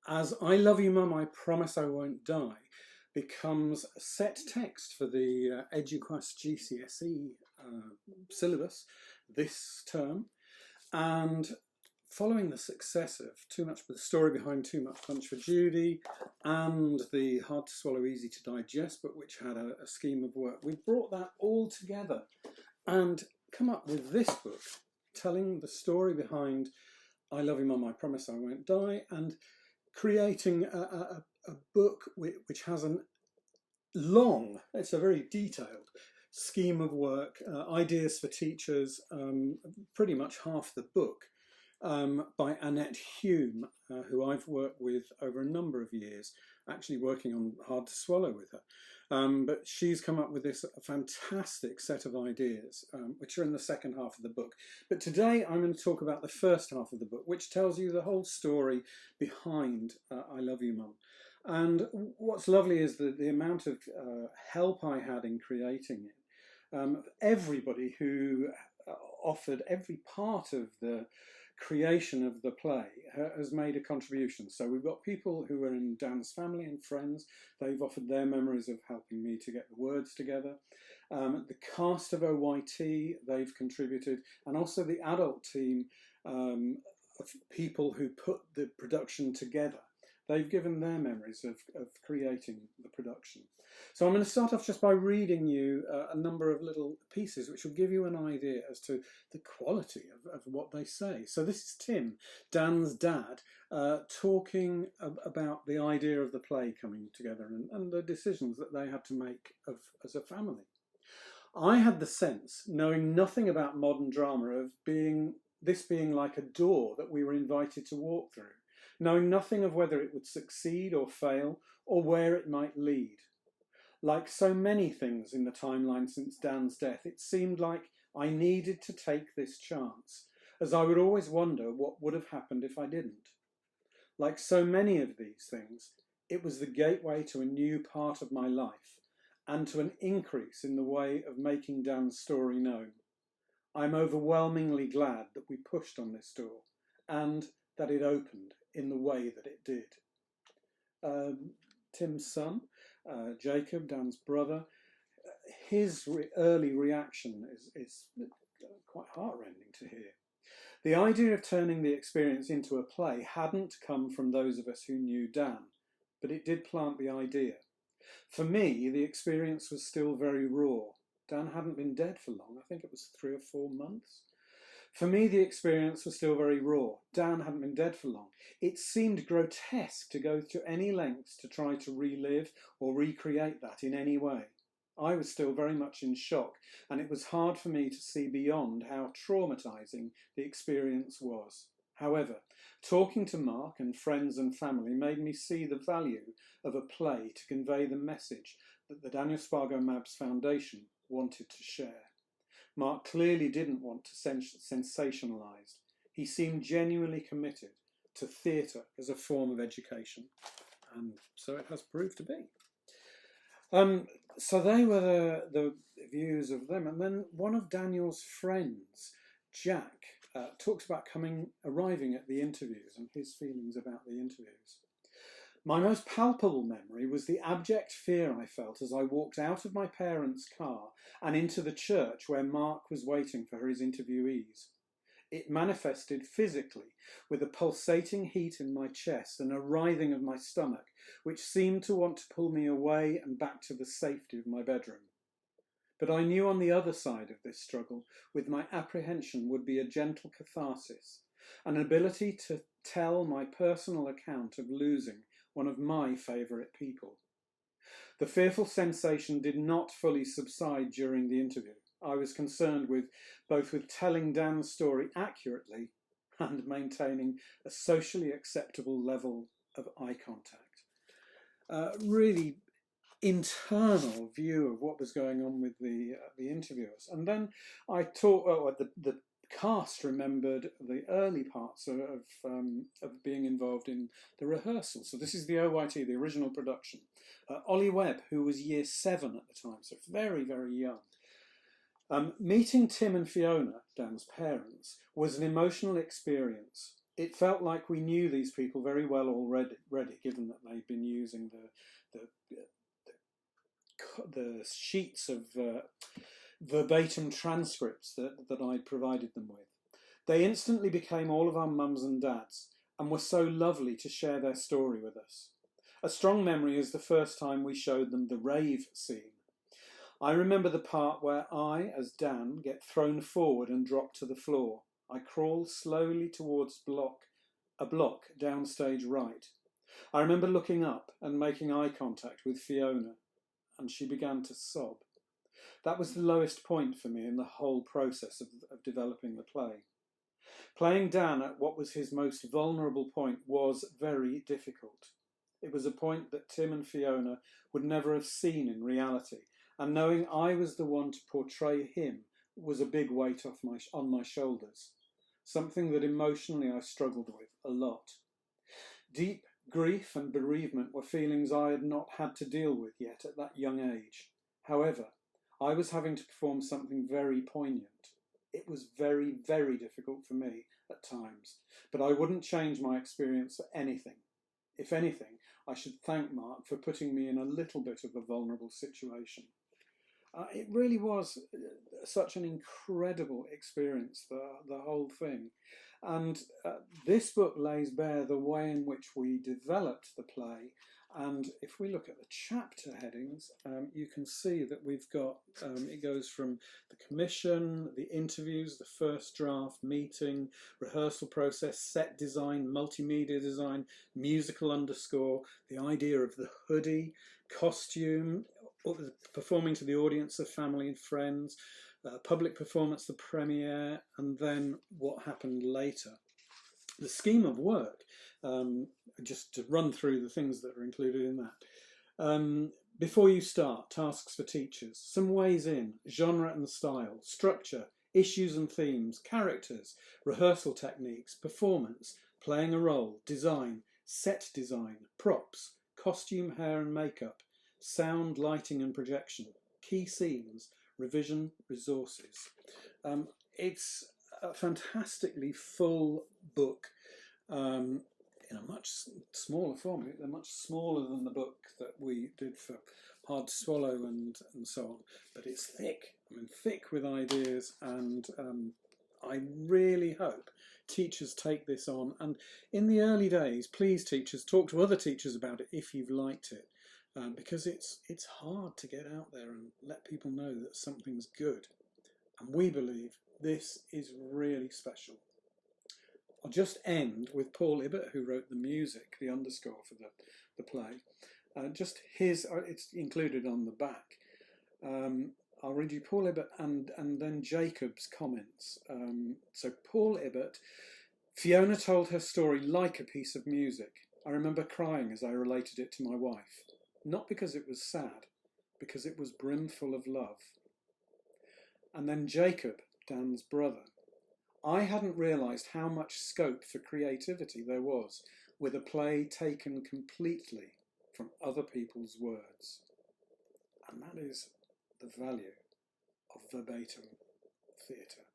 as I Love You Mum, I Promise I Won't Die becomes set text for the EduQuest GCSE syllabus this term. And following the success of The Story Behind Too Much Punch for Judy and the Hard to Swallow, Easy to Digest, but which had a scheme of work, we brought that all together and come up with this book telling the story behind I Love You Mum, I Promise I Won't Die, and creating a book which has it's a very detailed scheme of work, ideas for teachers, pretty much half the book, by Annette Hume, who I've worked with over a number of years, actually working on Hard to Swallow with her. But she's come up with this fantastic set of ideas, which are in the second half of the book. But today I'm going to talk about the first half of the book, which tells you the whole story behind I Love You Mum. And what's lovely is the amount of help I had in creating it. Everybody who offered every part of the creation of the play has made a contribution. So we've got people who are in Dan's family and friends. They've offered their memories of helping me to get the words together. The cast of OYT, they've contributed, and also the adult team of people who put the production together. They've given their memories of creating the production. So I'm going to start off just by reading you a number of little pieces which will give you an idea as to the quality of what they say. So this is Tim, Dan's dad, talking about the idea of the play coming together and the decisions that they had to make as a family. I had the sense, knowing nothing about modern drama, of this being like a door that we were invited to walk through, knowing nothing of whether it would succeed or fail, or where it might lead. Like so many things in the timeline since Dan's death, it seemed like I needed to take this chance, as I would always wonder what would have happened if I didn't. Like so many of these things, it was the gateway to a new part of my life, and to an increase in the way of making Dan's story known. I'm overwhelmingly glad that we pushed on this door, and that it opened in the way that it did. Tim's son, Jacob, Dan's brother, his early reaction is quite heartrending to hear. The idea of turning the experience into a play hadn't come from those of us who knew Dan, but it did plant the idea. For me, the experience was still very raw. Dan hadn't been dead for long. I think it was 3 or 4 months. For me, the experience was still very raw. Dan hadn't been dead for long. It seemed grotesque to go to any lengths to try to relive or recreate that in any way. I was still very much in shock, and it was hard for me to see beyond how traumatising the experience was. However, talking to Mark and friends and family made me see the value of a play to convey the message that the Daniel Spargo Mabs Foundation wanted to share. Mark clearly didn't want to sensationalise. He seemed genuinely committed to theatre as a form of education, and so it has proved to be. So they were the views of them, and then one of Daniel's friends, Jack, talks about arriving at the interviews and his feelings about the interviews. My most palpable memory was the abject fear I felt as I walked out of my parents' car and into the church where Mark was waiting for his interviewees. It manifested physically with a pulsating heat in my chest and a writhing of my stomach, which seemed to want to pull me away and back to the safety of my bedroom. But I knew on the other side of this struggle, with my apprehension, would be a gentle catharsis, an ability to tell my personal account of losing one of my favourite people. The fearful sensation did not fully subside during the interview. I was concerned both with telling Dan's story accurately and maintaining a socially acceptable level of eye contact. Really internal view of what was going on with the interviewers. And then I the cast remembered the early parts of being involved in the rehearsal. So this is the OYT, the original production. Ollie Webb, who was year 7 at the time, so very, very young. Meeting Tim and Fiona, Dan's parents, was an emotional experience. It felt like we knew these people very well already, given that they'd been using the sheets of verbatim transcripts that I'd provided them with. They instantly became all of our mums and dads, and were so lovely to share their story with us. A strong memory is the first time we showed them the rave scene. I remember the part where I, as Dan, get thrown forward and drop to the floor. I crawl slowly towards a block downstage right. I remember looking up and making eye contact with Fiona, and she began to sob. That was the lowest point for me in the whole process of developing the play. Playing Dan at what was his most vulnerable point was very difficult. It was a point that Tim and Fiona would never have seen in reality, and knowing I was the one to portray him was a big weight on my shoulders, something that emotionally I struggled with a lot. Deep grief and bereavement were feelings I had not had to deal with yet at that young age. However, I was having to perform something very poignant. It was very, very difficult for me at times, but I wouldn't change my experience for anything. If anything, I should thank Mark for putting me in a little bit of a vulnerable situation. It really was such an incredible experience, the whole thing. And this book lays bare the way in which we developed the play. And if we look at the chapter headings, you can see that we've got, it goes from the commission, the interviews, the first draft, meeting, rehearsal process, set design, multimedia design, musical underscore, the idea of the hoodie, costume, performing to the audience of family and friends, public performance, the premiere, and then what happened later. The scheme of work, just to run through the things that are included in that. Before you start, tasks for teachers, some ways in, genre and style, structure, issues and themes, characters, rehearsal techniques, performance, playing a role, design, set design, props, costume, hair and makeup, sound, lighting and projection, key scenes, revision, resources. It's a fantastically full book in a much smaller form. They're much smaller than the book that we did for Hard to Swallow and so on, but it's thick. I mean, thick with ideas, and I really hope teachers take this on. And in the early days, please, teachers, talk to other teachers about it if you've liked it. Because it's hard to get out there and let people know that something's good. And we believe this is really special. I'll just end with Paul Ibbott, who wrote the music, the underscore for the play. Just his, it's included on the back. I'll read you Paul Ibbott and then Jacob's comments. So Paul Ibbott, Fiona told her story like a piece of music. I remember crying as I related it to my wife. Not because it was sad, because it was brimful of love. And then Jacob, Dan's brother. I hadn't realised how much scope for creativity there was with a play taken completely from other people's words. And that is the value of verbatim theatre.